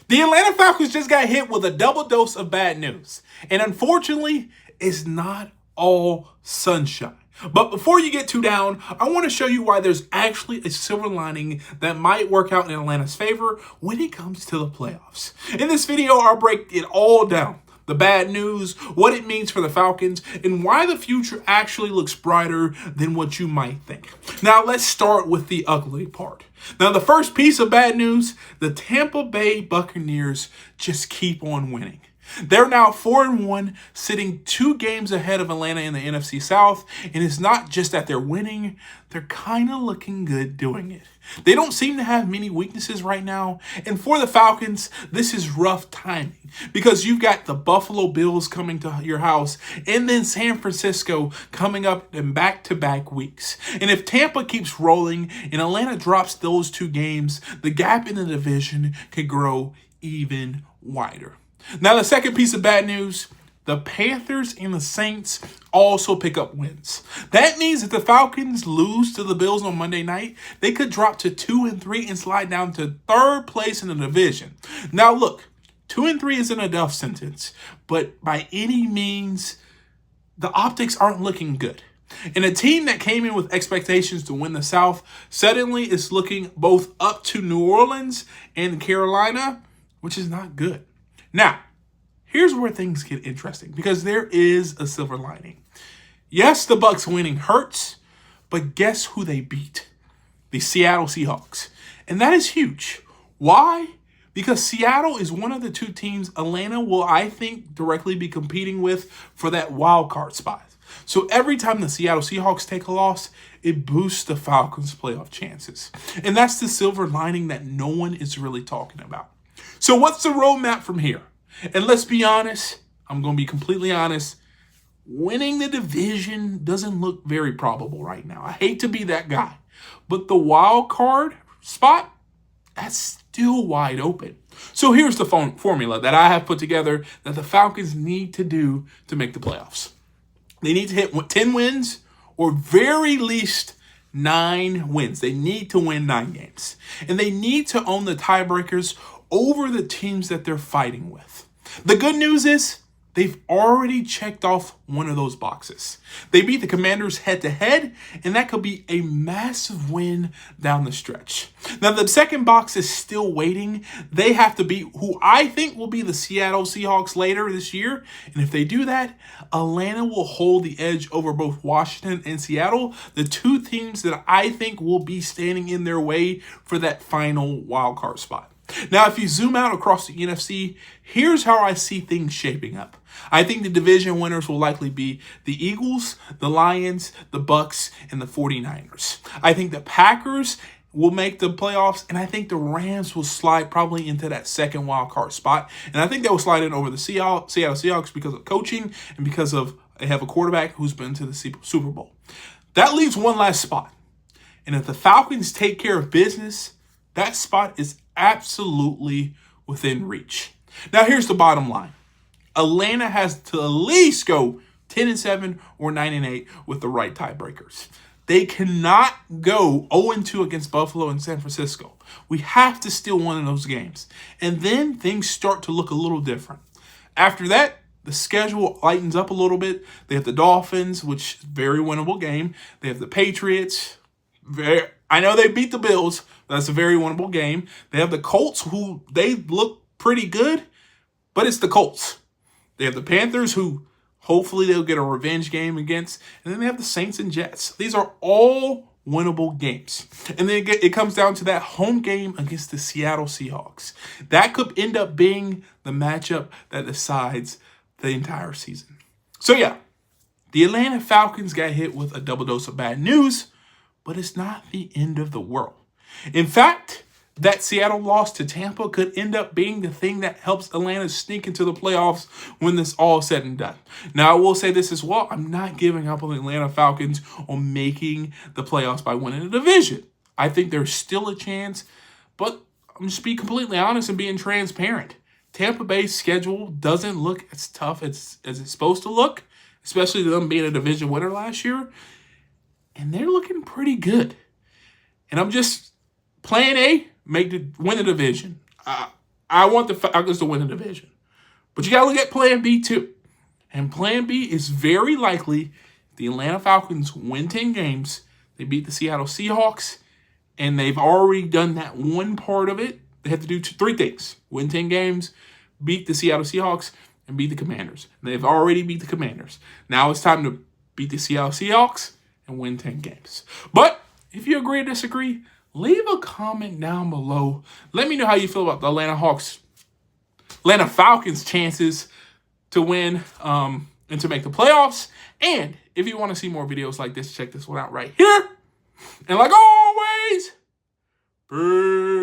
The Atlanta Falcons just got hit with a double dose of bad news. And unfortunately, it's not all sunshine. But before you get too down, I want to show you why there's actually a silver lining that might work out in Atlanta's favor when it comes to the playoffs. In this video, I'll break it all down. The bad news, what it means for the Falcons, and why the future actually looks brighter than what you might think. Now, let's start with the ugly part. Now, the first piece of bad news, the Tampa Bay Buccaneers just keep on winning. They're now 4-1, sitting 2 games ahead of Atlanta in the NFC South, and it's not just that they're winning, they're kind of looking good doing it. They don't seem to have many weaknesses right now, and for the Falcons, this is rough timing because you've got the Buffalo Bills coming to your house and then San Francisco coming up in back-to-back weeks. And if Tampa keeps rolling and Atlanta drops those 2 games, the gap in the division could grow even wider. Now, the second piece of bad news, the Panthers and the Saints also pick up wins. That means if the Falcons lose to the Bills on Monday night, they could drop to 2-3 and slide down to 3rd place in the division. Now, look, 2-3 isn't a death sentence, but by any means, the optics aren't looking good. And a team that came in with expectations to win the South suddenly is looking both up to New Orleans and Carolina, which is not good. Now, here's where things get interesting because there is a silver lining. Yes, the Bucs winning hurts, but guess who they beat? The Seattle Seahawks. And that is huge. Why? Because Seattle is one of the 2 teams Atlanta will, I think, directly be competing with for that wild card spot. So every time the Seattle Seahawks take a loss, it boosts the Falcons' playoff chances. And that's the silver lining that no one is really talking about. So what's the roadmap from here? And let's be honest, I'm going to be completely honest, winning the division doesn't look very probable right now. I hate to be that guy, but the wild card spot, that's still wide open. So here's the formula that I have put together that the Falcons need to do to make the playoffs. They need to hit 10 wins or very least 9 wins. They need to win 9 games. And they need to own the tiebreakers over the teams that they're fighting with. The good news is they've already checked off one of those boxes. They beat the Commanders head-to-head, and that could be a massive win down the stretch. Now, the second box is still waiting. They have to beat who I think will be the Seattle Seahawks later this year, and if they do that, Atlanta will hold the edge over both Washington and Seattle, the 2 teams that I think will be standing in their way for that final wildcard spot. Now, if you zoom out across the NFC, here's how I see things shaping up. I think the division winners will likely be the Eagles, the Lions, the Bucs, and the 49ers. I think the Packers will make the playoffs, and I think the Rams will slide probably into that second wild card spot. And I think they will slide in over the Seattle Seahawks because of coaching and because of they have a quarterback who's been to the Super Bowl. That leaves one last spot. And if the Falcons take care of business, that spot is absolutely within reach. Now, here's the bottom line. Atlanta has to at least go 10-7 or 9-8 with the right tiebreakers. They cannot go 0-2 against Buffalo and San Francisco. We have to steal one of those games. And then things start to look a little different. After that, the schedule lightens up a little bit. They have the Dolphins, which is a very winnable game. They have the Patriots. I know they beat the Bills, but that's a very winnable game. They have the Colts, who they look pretty good, but it's the Colts. They have the Panthers, who hopefully they'll get a revenge game against. And then they have the Saints and Jets. These are all winnable games. And then it comes down to that home game against the Seattle Seahawks. That could end up being the matchup that decides the entire season. So yeah, the Atlanta Falcons got hit with a double dose of bad news, but it's not the end of the world. In fact, that Seattle loss to Tampa could end up being the thing that helps Atlanta sneak into the playoffs when this all said and done. Now, I will say this as well. I'm not giving up on the Atlanta Falcons on making the playoffs by winning the division. I think there's still a chance, but I'm just being completely honest and being transparent. Tampa Bay's schedule doesn't look as tough as it's supposed to look, especially them being a division winner last year. And they're looking pretty good. And I'm just plan A, win the division. I want the Falcons to win the division. But you got to look at plan B too. And plan B is very likely the Atlanta Falcons win 10 games. They beat the Seattle Seahawks. And they've already done that one part of it. They have to do three things. Win 10 games, beat the Seattle Seahawks, and beat the Commanders. And they've already beat the Commanders. Now it's time to beat the Seattle Seahawks and win 10 games. But if you agree or disagree, leave a comment down below. Let me know how you feel about the Atlanta Falcons' chances to win and to make the playoffs. And if you want to see more videos like this, check this one out right here. And like always, peace.